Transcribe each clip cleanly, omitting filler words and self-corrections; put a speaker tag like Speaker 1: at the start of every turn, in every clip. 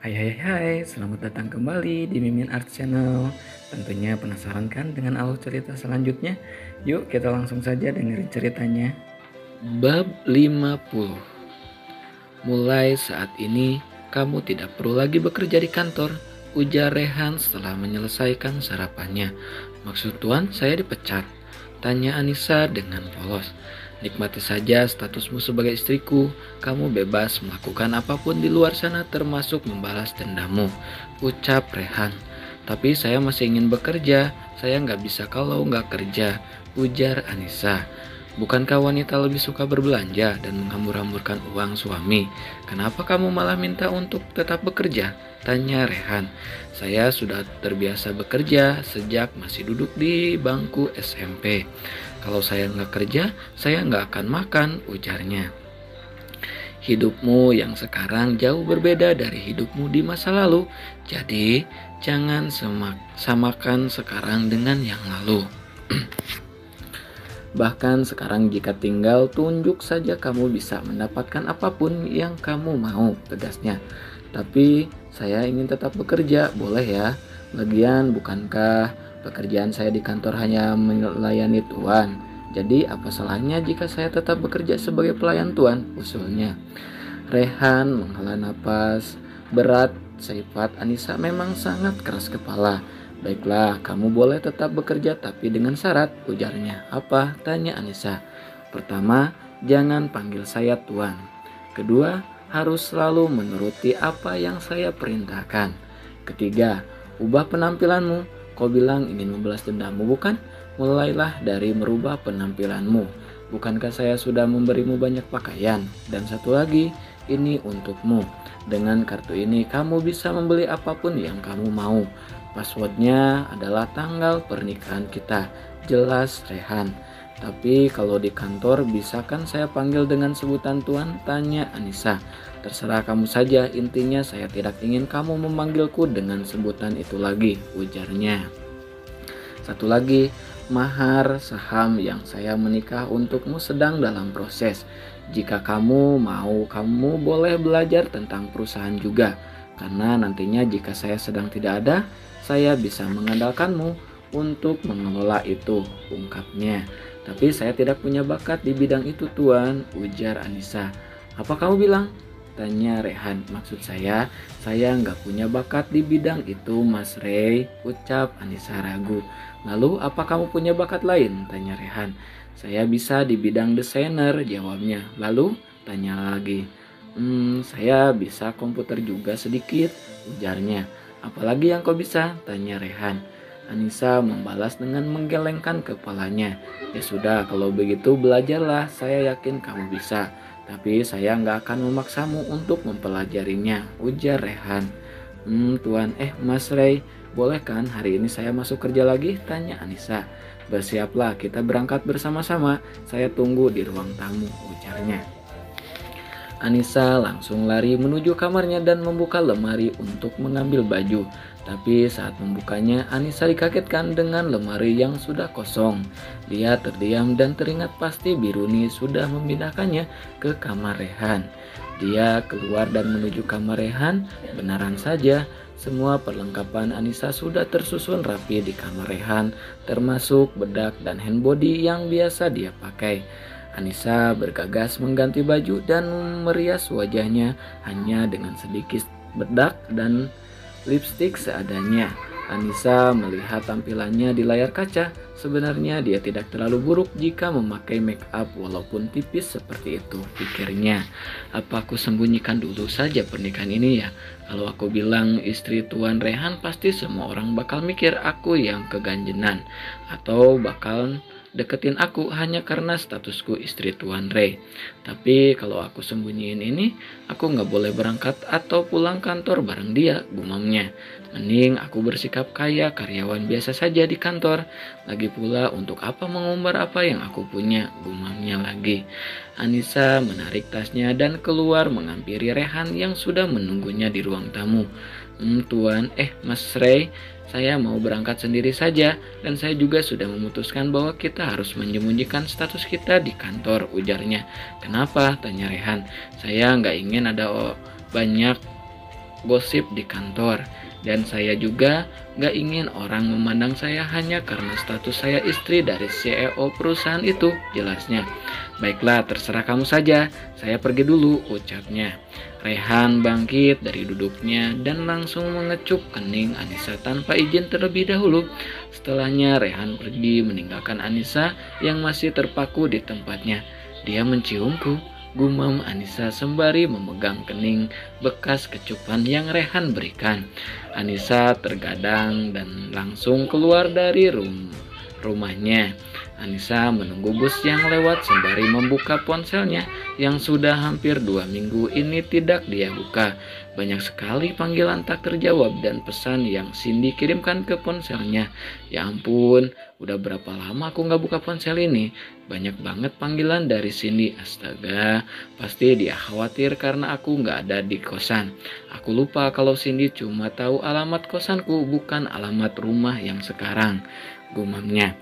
Speaker 1: Hai, selamat datang kembali di Mimin Art Channel. Tentunya penasaran kan dengan alur cerita selanjutnya? Yuk kita langsung saja dengerin ceritanya.
Speaker 2: Bab 50. Mulai saat ini, kamu tidak perlu lagi bekerja di kantor, ujar Rehan setelah menyelesaikan sarapannya. Maksud Tuan, saya dipecat? Tanya Anissa dengan polos. Nikmati saja statusmu sebagai istriku. Kamu bebas melakukan apapun di luar sana termasuk membalas dendammu, ucap Rehan. Tapi saya masih ingin bekerja. Saya nggak bisa kalau nggak kerja, ujar Anissa. Bukankah wanita lebih suka berbelanja dan menghambur-hamburkan uang suami? Kenapa kamu malah minta untuk tetap bekerja? Tanya Rehan. Saya sudah terbiasa bekerja sejak masih duduk di bangku SMP. Kalau saya nggak kerja, saya nggak akan makan, ujarnya. Hidupmu yang sekarang jauh berbeda dari hidupmu di masa lalu. Jadi, jangan samakan sekarang dengan yang lalu. Bahkan sekarang jika tinggal tunjuk saja kamu bisa mendapatkan apapun yang kamu mau, tegasnya. Tapi saya ingin tetap bekerja, boleh ya? Lagian bukankah pekerjaan saya di kantor hanya melayani tuan? Jadi apa salahnya jika saya tetap bekerja sebagai pelayan tuan, usulnya. Rehan menghela napas berat. Sifat Anissa memang sangat keras kepala. Baiklah, kamu boleh tetap bekerja tapi dengan syarat, ujarnya. Apa? Tanya Anissa. Pertama, jangan panggil saya tuan. Kedua, harus selalu menuruti apa yang saya perintahkan. Ketiga, ubah penampilanmu. Kau bilang ingin membalas dendammu, bukan? Mulailah dari merubah penampilanmu. Bukankah saya sudah memberimu banyak pakaian? Dan satu lagi, ini untukmu. Dengan kartu ini kamu bisa membeli apapun yang kamu mau. Passwordnya adalah tanggal pernikahan kita, jelas Rehan. Tapi kalau di kantor bisa kan saya panggil dengan sebutan tuan? Tanya Anissa. Terserah kamu saja, intinya saya tidak ingin kamu memanggilku dengan sebutan itu lagi, ujarnya. Satu lagi, mahar saham yang saya menikah untukmu sedang dalam proses. Jika kamu mau, kamu boleh belajar tentang perusahaan juga. Karena nantinya jika saya sedang tidak ada, saya bisa mengandalkanmu untuk mengelola itu, ungkapnya. Tapi saya tidak punya bakat di bidang itu, tuan, ujar Anissa. Apa kamu bilang? Tanya Rehan. Maksud saya nggak punya bakat di bidang itu, Mas Rey, ucap Anissa ragu. Lalu apa kamu punya bakat lain? Tanya Rehan. Saya bisa di bidang desainer, jawabnya. Lalu? Tanya lagi. Saya bisa komputer juga sedikit, ujarnya. Apalagi yang kau bisa? Tanya Rehan. Anissa membalas dengan menggelengkan kepalanya. Ya sudah, kalau begitu belajarlah, saya yakin kamu bisa. Tapi saya nggak akan memaksamu untuk mempelajarinya, ujar Rehan. Tuan, Mas Rey, boleh kan hari ini saya masuk kerja lagi? Tanya Anissa. Bersiaplah, kita berangkat bersama-sama. Saya tunggu di ruang tamu, ujarnya. Anissa langsung lari menuju kamarnya dan membuka lemari untuk mengambil baju. Tapi saat membukanya, Anissa dikagetkan dengan lemari yang sudah kosong. Dia terdiam dan teringat pasti Biruni sudah memindahkannya ke kamar Rehan. Dia keluar dan menuju kamar Rehan. Benaran saja, semua perlengkapan Anissa sudah tersusun rapi di kamar Rehan, termasuk bedak dan handbody yang biasa dia pakai. Anissa bergegas mengganti baju dan merias wajahnya hanya dengan sedikit bedak dan lipstik seadanya. Anissa melihat tampilannya di layar kaca. Sebenarnya dia tidak terlalu buruk jika memakai make up walaupun tipis seperti itu, pikirnya. Apa aku sembunyikan dulu saja pernikahan ini ya? Kalau aku bilang istri Tuan Rehan, pasti semua orang bakal mikir aku yang keganjenan atau bakal deketin aku hanya karena statusku istri Tuan Ray. Tapi kalau aku sembunyiin ini, aku nggak boleh berangkat atau pulang kantor bareng dia, gumamnya. Mending aku bersikap kayak karyawan biasa saja di kantor. Lagi pula untuk apa mengumbar apa yang aku punya, gumamnya lagi. Anissa menarik tasnya dan keluar menghampiri Rehan yang sudah menunggunya di ruang tamu. Tuan, Mas Ray, saya mau berangkat sendiri saja dan saya juga sudah memutuskan bahwa kita harus menyembunyikan status kita di kantor, ujarnya. Kenapa? Tanya Rehan. Saya nggak ingin ada banyak gosip di kantor. Dan saya juga gak ingin orang memandang saya hanya karena status saya istri dari CEO perusahaan itu, jelasnya. Baiklah, terserah kamu saja, saya pergi dulu, ucapnya. Rehan bangkit dari duduknya dan langsung mengecup kening Anissa tanpa izin terlebih dahulu. Setelahnya Rehan pergi meninggalkan Anissa yang masih terpaku di tempatnya. Dia menciumku, gumam Anissa sembari memegang kening bekas kecupan yang Rehan berikan. Anissa tergadang dan langsung keluar dari rumahnya. Anissa menunggu bus yang lewat sembari membuka ponselnya yang sudah hampir 2 minggu ini tidak dia buka. Banyak sekali panggilan tak terjawab dan pesan yang Cindy kirimkan ke ponselnya. Ya ampun, udah berapa lama aku gak buka ponsel ini? Banyak banget panggilan dari Cindy. Astaga, pasti dia khawatir karena aku gak ada di kosan. Aku lupa kalau Cindy cuma tahu alamat kosanku, bukan alamat rumah yang sekarang, gumamnya.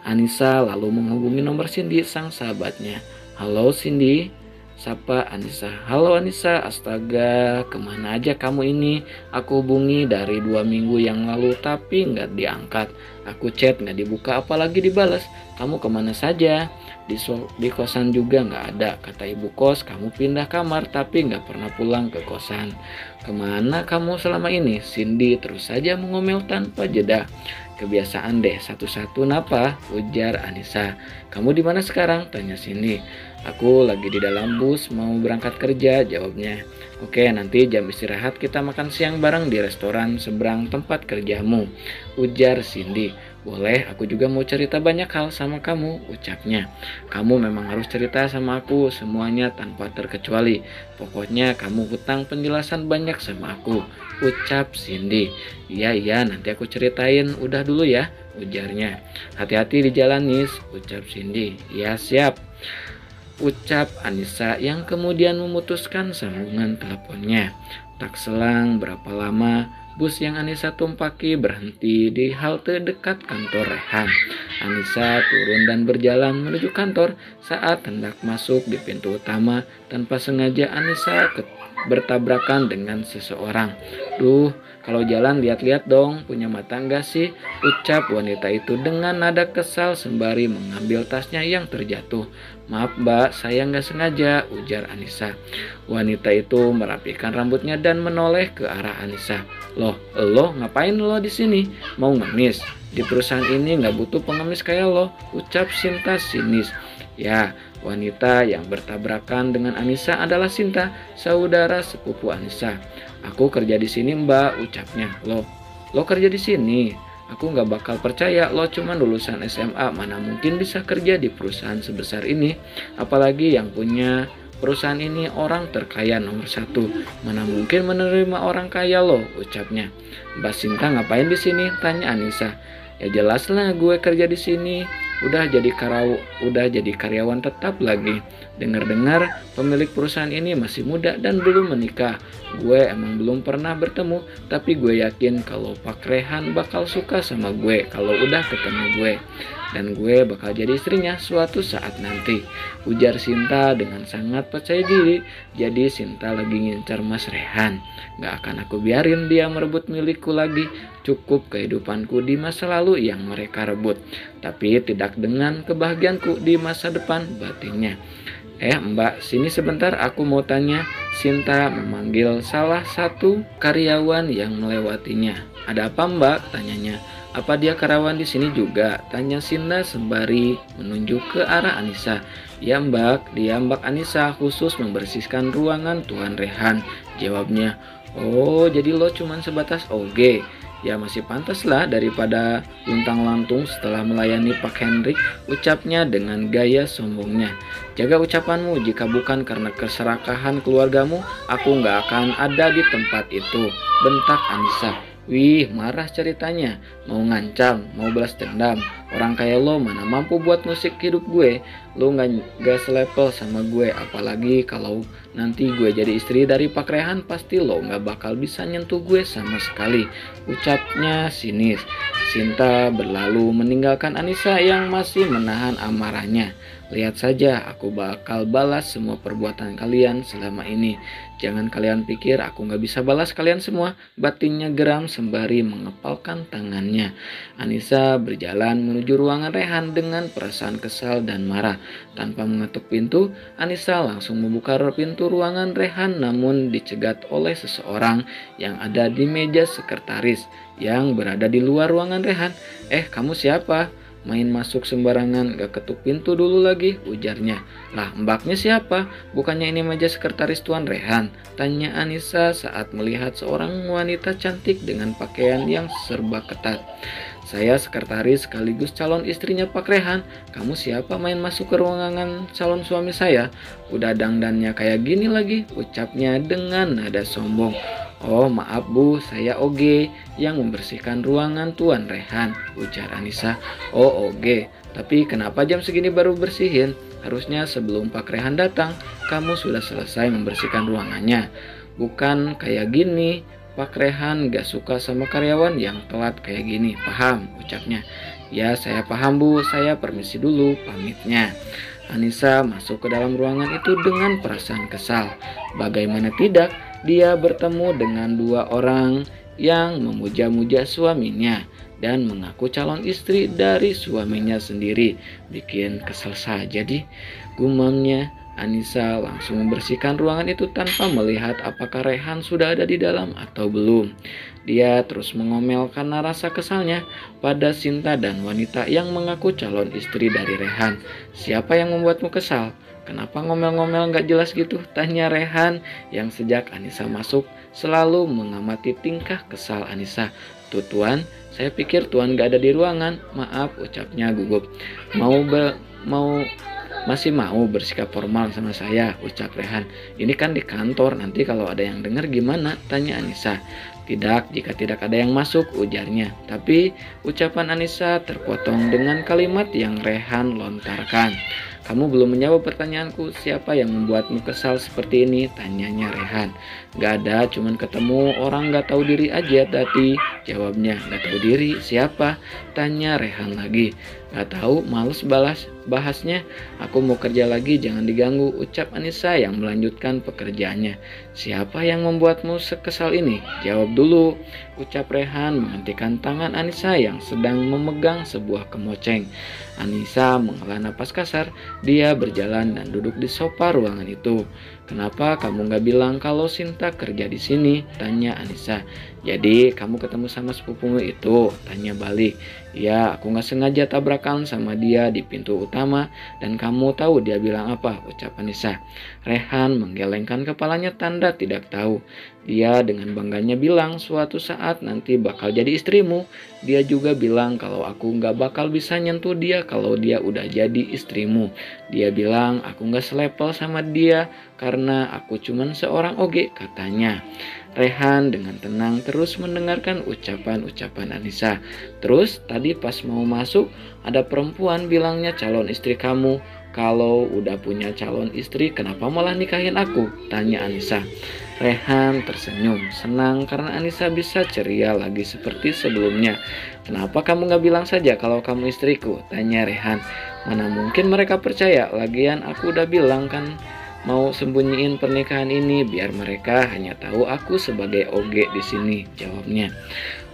Speaker 2: Anissa lalu menghubungi nomor Cindy, sang sahabatnya. Halo Cindy, sapa Anissa. Halo Anissa, astaga, kemana aja kamu ini? Aku hubungi dari 2 minggu yang lalu tapi nggak diangkat. Aku chat nggak dibuka apalagi dibalas. Kamu kemana saja? Di kosan juga nggak ada. Kata ibu kos kamu pindah kamar tapi nggak pernah pulang ke kosan. Kemana kamu selama ini? Cindy terus saja mengomel tanpa jeda. Kebiasaan deh, satu-satu napa? Ujar Anissa. Kamu di mana sekarang? Tanya Cindy. Aku lagi di dalam bus mau berangkat kerja, jawabnya. Oke, nanti jam istirahat kita makan siang bareng di restoran seberang tempat kerjamu, ujar Cindy. Boleh, aku juga mau cerita banyak hal sama kamu, ucapnya. Kamu memang harus cerita sama aku semuanya tanpa terkecuali. Pokoknya kamu hutang penjelasan banyak sama aku, ucap Cindy. Iya, nanti aku ceritain, udah dulu ya, ujarnya. Hati-hati di jalan, Nis, ucap Cindy. Ya, siap, ucap Anissa yang kemudian memutuskan sambungan teleponnya. Tak selang berapa lama, bus yang Anissa tumpaki berhenti di halte dekat kantor Rehan. Anissa turun dan berjalan menuju kantor. Saat hendak masuk di pintu utama, tanpa sengaja Anissa bertabrakan dengan seseorang. Duh, kalau jalan lihat-lihat dong, punya mata enggak sih? Ucap wanita itu dengan nada kesal sembari mengambil tasnya yang terjatuh. Maaf mbak, saya nggak sengaja, ujar Anissa. Wanita itu merapikan rambutnya dan menoleh ke arah Anissa. Loh, lo ngapain lo di sini? Mau ngemis? Di perusahaan ini nggak butuh pengemis kayak lo, ucap Sinta sinis. Ya, wanita yang bertabrakan dengan Anissa adalah Sinta, saudara sepupu Anissa. Aku kerja di sini mbak, ucapnya. Lo kerja di sini? Aku nggak bakal percaya, lo cuma lulusan SMA, mana mungkin bisa kerja di perusahaan sebesar ini. Apalagi yang punya perusahaan ini orang terkaya nomor 1. Mana mungkin menerima orang kaya lo, ucapnya. Mbak Sinta ngapain di sini? Tanya Anissa. Ya jelas lah gue kerja di sini. Udah jadi karyawan tetap lagi. Dengar-dengar pemilik perusahaan ini masih muda dan belum menikah. Gue emang belum pernah bertemu, tapi gue yakin kalau Pak Rehan bakal suka sama gue kalau udah ketemu gue. Dan gue bakal jadi istrinya suatu saat nanti, ujar Sinta dengan sangat percaya diri. Jadi Sinta lagi ngincar Mas Rehan. Gak akan aku biarin dia merebut milikku lagi. Cukup kehidupanku di masa lalu yang mereka rebut, tapi tidak dengan kebahagiaanku di masa depan, batinnya. Mbak, sini sebentar, aku mau tanya. Sinta memanggil salah satu karyawan yang melewatinya. Ada apa mbak? Tanyanya. Apa dia karyawan di sini juga? Tanya Sinta sembari menunjuk ke arah Anissa. Ya mbak, dia mbak Anissa khusus membersihkan ruangan Tuan Rehan, jawabnya. Oh, jadi lo cuman sebatas OG. Ya masih pantas lah daripada luntang-lantung setelah melayani Pak Hendrik, ucapnya dengan gaya sombongnya. Jaga ucapanmu, jika bukan karena keserakahan keluargamu, aku nggak akan ada di tempat itu, bentak Anissa. Wih, marah ceritanya, mau ngancam, mau balas dendam. Orang kayak lo mana mampu buat musik hidup gue. Lo gak selevel sama gue, apalagi kalau nanti gue jadi istri dari Pak Rehan, pasti lo gak bakal bisa nyentuh gue sama sekali, ucapnya sinis. Sinta berlalu meninggalkan Anissa yang masih menahan amarahnya. Lihat saja, aku bakal balas semua perbuatan kalian selama ini. Jangan kalian pikir aku gak bisa balas kalian semua. Batinnya geram sembari mengepalkan tangannya. Anissa berjalan menuju ruangan Rehan dengan perasaan kesal dan marah. Tanpa mengetuk pintu, Anissa langsung membuka pintu ruangan Rehan, namun dicegat oleh seseorang yang ada di meja sekretaris yang berada di luar ruangan Rehan. Kamu siapa? Main masuk sembarangan, gak ketuk pintu dulu lagi, ujarnya. Lah, mbaknya siapa? Bukannya ini meja sekretaris Tuan Rehan? Tanya Anissa saat melihat seorang wanita cantik dengan pakaian yang serba ketat. Saya sekretaris sekaligus calon istrinya Pak Rehan. Kamu siapa main masuk ke ruangan calon suami saya? Udah dandannya kayak gini lagi, ucapnya dengan nada sombong. Oh maaf Bu, saya Oge yang membersihkan ruangan Tuan Rehan, ujar Anissa. Oh Oge, tapi kenapa jam segini baru bersihin? Harusnya sebelum Pak Rehan datang, kamu sudah selesai membersihkan ruangannya. Bukan kayak gini, Pak Rehan gak suka sama karyawan yang telat kayak gini, paham? Ucapnya. Ya saya paham Bu, saya permisi dulu, pamitnya. Anissa masuk ke dalam ruangan itu dengan perasaan kesal. Bagaimana tidak, dia bertemu dengan dua orang yang memuja-muja suaminya dan mengaku calon istri dari suaminya sendiri. Bikin kesel saja gumamnya. Anissa langsung membersihkan ruangan itu tanpa melihat apakah Rehan sudah ada di dalam atau belum. Dia terus mengomel karena rasa kesalnya pada Sinta dan wanita yang mengaku calon istri dari Rehan. Siapa yang membuatmu kesal? Kenapa ngomel-ngomel gak jelas gitu? Tanya Rehan yang sejak Anissa masuk selalu mengamati tingkah kesal Anissa. Tuh Tuan, saya pikir Tuan gak ada di ruangan. Maaf, ucapnya gugup. Masih mau bersikap formal sama saya, ucap Rehan. Ini kan di kantor, nanti kalau ada yang dengar gimana? Tanya Anissa. Tidak, jika tidak ada yang masuk, ujarnya. Tapi ucapan Anissa terpotong dengan kalimat yang Rehan lontarkan. Kamu belum menjawab pertanyaanku, siapa yang membuatmu kesal seperti ini? Tanyanya Rehan. Gak ada, cuman ketemu orang gak tahu diri aja tadi. Jawabnya, gak tahu diri, siapa? Tanya Rehan lagi. Gak tahu, males bahasnya. Aku mau kerja lagi, jangan diganggu, ucap Anissa yang melanjutkan pekerjaannya. Siapa yang membuatmu sekesal ini? Jawab dulu, ucap Rehan menghentikan tangan Anissa yang sedang memegang sebuah kemoceng. Anissa menghela napas kasar. Dia berjalan dan duduk di sofa ruangan itu. Kenapa kamu gak bilang kalau Sinta kerja di sini? Tanya Anissa. Jadi kamu ketemu sama sepupumu itu? Tanya balik. Ya, aku gak sengaja tabrakan sama dia di pintu utama dan kamu tahu dia bilang apa? Ucap Anissa. Rehan menggelengkan kepalanya tanda tidak tahu. Dia dengan bangganya bilang suatu saat nanti bakal jadi istrimu. Dia juga bilang kalau aku gak bakal bisa nyentuh dia kalau dia udah jadi istrimu. Dia bilang aku gak selepel sama dia karena aku cuman seorang Oge, katanya. Rehan dengan tenang terus mendengarkan ucapan-ucapan Anissa. Terus tadi pas mau masuk ada perempuan bilangnya calon istri kamu. Kalau udah punya calon istri kenapa malah nikahin aku? Tanya Anissa. Rehan tersenyum senang karena Anissa bisa ceria lagi seperti sebelumnya. Kenapa kamu gak bilang saja kalau kamu istriku? Tanya Rehan. Mana mungkin mereka percaya, lagian aku udah bilang kan mau sembunyiin pernikahan ini biar mereka hanya tahu aku sebagai Oge di sini, jawabnya.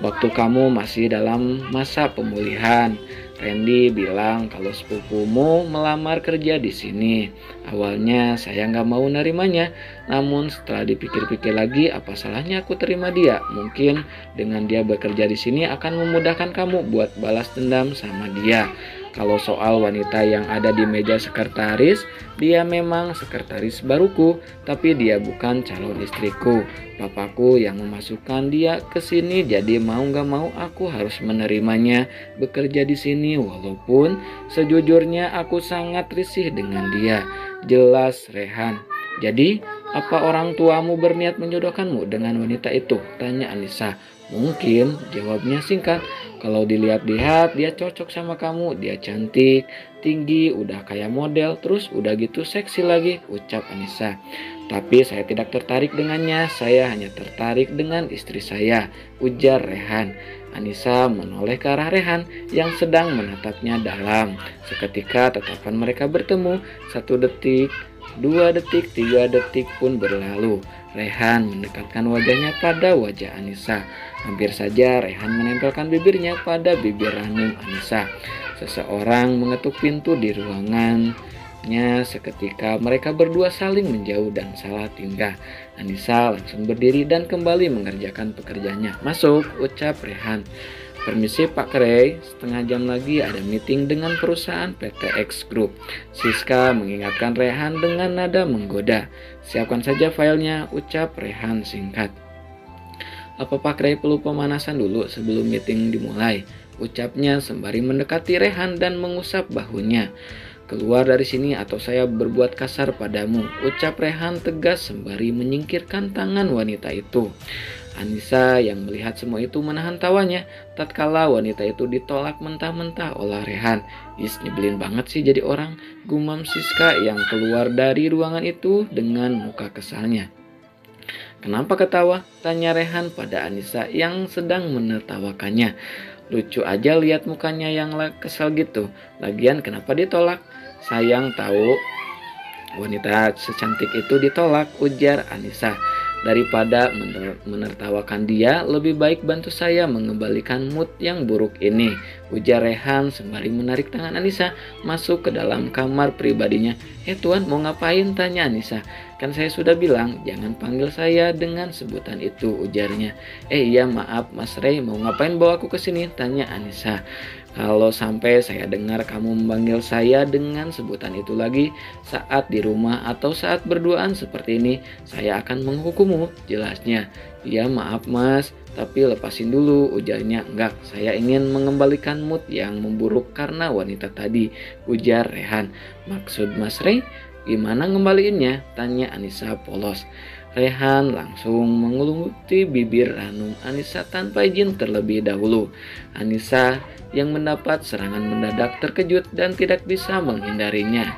Speaker 2: Waktu kamu masih dalam masa pemulihan, Randy bilang kalau sepupumu melamar kerja di sini. Awalnya saya nggak mau nerimanya, namun setelah dipikir-pikir lagi, apa salahnya aku terima dia? Mungkin dengan dia bekerja di sini akan memudahkan kamu buat balas dendam sama dia. Kalau soal wanita yang ada di meja sekretaris, dia memang sekretaris baruku, tapi dia bukan calon istriku. Papaku yang memasukkan dia ke sini, jadi mau gak mau aku harus menerimanya bekerja di sini. Walaupun sejujurnya aku sangat risih dengan dia. Jelas Rehan. Jadi apa orang tuamu berniat menjodohkanmu dengan wanita itu? Tanya Anissa. Mungkin, jawabnya singkat. Kalau dilihat-lihat dia cocok sama kamu. Dia cantik, tinggi, udah kayak model, terus udah gitu seksi lagi, ucap Anissa. Tapi saya tidak tertarik dengannya, saya hanya tertarik dengan istri saya, ujar Rehan. Anissa menoleh ke arah Rehan yang sedang menatapnya dalam. Seketika tatapan mereka bertemu, 1 detik, 2 detik, 3 detik pun berlalu. Rehan mendekatkan wajahnya pada wajah Anissa. Hampir saja Rehan menempelkan bibirnya pada bibir ranum Anissa. Seseorang mengetuk pintu di ruangannya. Seketika mereka berdua saling menjauh dan salah tingkah. Anissa langsung berdiri dan kembali mengerjakan pekerjaannya. Masuk, ucap Rehan. Permisi Pak Krey, setengah jam lagi ada meeting dengan perusahaan PTX Group. Siska mengingatkan Rehan dengan nada menggoda. Siapkan saja filenya, ucap Rehan singkat. Apa Pak Krey perlu pemanasan dulu sebelum meeting dimulai? Ucapnya sembari mendekati Rehan dan mengusap bahunya. Keluar dari sini atau saya berbuat kasar padamu, ucap Rehan tegas sembari menyingkirkan tangan wanita itu. Anissa yang melihat semua itu menahan tawanya tatkala wanita itu ditolak mentah-mentah oleh Rehan. Nyebelin banget sih jadi orang, gumam Siska yang keluar dari ruangan itu dengan muka kesalnya. Kenapa ketawa? Tanya Rehan pada Anissa yang sedang menertawakannya. Lucu aja lihat mukanya yang kesal gitu. Lagian kenapa ditolak? Sayang tahu wanita secantik itu ditolak, ujar Anissa. Daripada menertawakan dia, lebih baik bantu saya mengembalikan mood yang buruk ini, ujar Rehan sembari menarik tangan Anissa masuk ke dalam kamar pribadinya. Tuan mau ngapain? Tanya Anissa. Kan saya sudah bilang jangan panggil saya dengan sebutan itu, ujarnya. Iya maaf Mas Rey, mau ngapain bawa aku ke sini? Tanya Anissa. Kalau sampai saya dengar kamu memanggil saya dengan sebutan itu lagi saat di rumah atau saat berduaan seperti ini, saya akan menghukummu, jelasnya. Iya maaf mas, tapi lepasin dulu, ujarnya. Enggak, saya ingin mengembalikan mood yang memburuk karena wanita tadi, ujar Rehan. Maksud Mas Rey, gimana ngembaliinnya? Tanya Anissa polos. Rehan langsung mengeluti bibir ranum Anissa tanpa izin terlebih dahulu. Anissa yang mendapat serangan mendadak terkejut dan tidak bisa menghindarinya.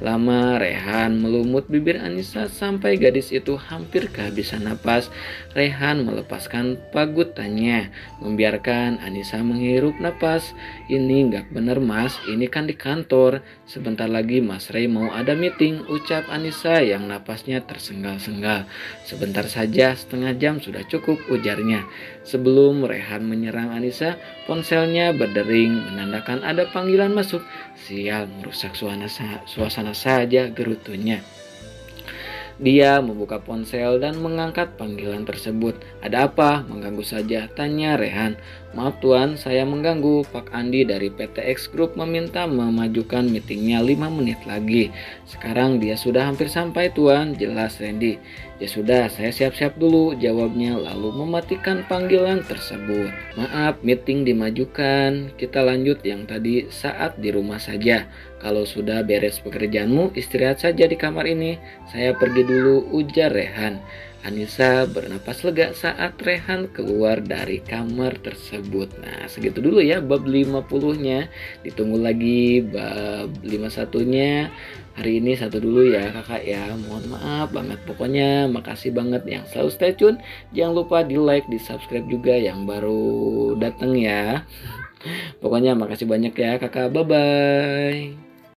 Speaker 2: Lama Rehan melumut bibir Anissa sampai gadis itu hampir kehabisan napas. Rehan melepaskan pagutannya, membiarkan Anissa menghirup napas. Ini nggak bener mas, ini kan di kantor. Sebentar lagi Mas Rey mau ada meeting, ucap Anissa yang napasnya tersenggal-senggal. Sebentar saja, setengah jam sudah cukup, ujarnya. Sebelum Rehan menyerang Anissa, ponselnya berdering menandakan ada panggilan masuk. Sial, merusak suasana saja, gerutunya. Dia membuka ponsel dan mengangkat panggilan tersebut. Ada apa? Mengganggu saja, tanya Rehan. Maaf tuan, saya mengganggu. Pak Andi dari PTX Group meminta memajukan meetingnya 5 menit lagi. Sekarang dia sudah hampir sampai tuan, jelas Randy. Ya sudah, saya siap-siap dulu, jawabnya lalu mematikan panggilan tersebut. Maaf, meeting dimajukan. Kita lanjut yang tadi saat di rumah saja. Kalau sudah beres pekerjaanmu, istirahat saja di kamar ini. Saya pergi dulu, ujar Rehan. Anissa bernapas lega saat Rehan keluar dari kamar tersebut. Nah, segitu dulu ya bab 50-nya. Ditunggu lagi bab 51-nya. Hari ini satu dulu ya kakak ya. Mohon maaf banget. Pokoknya makasih banget yang selalu stay tune. Jangan lupa di like, di subscribe juga yang baru datang ya. Pokoknya makasih banyak ya kakak. Bye-bye.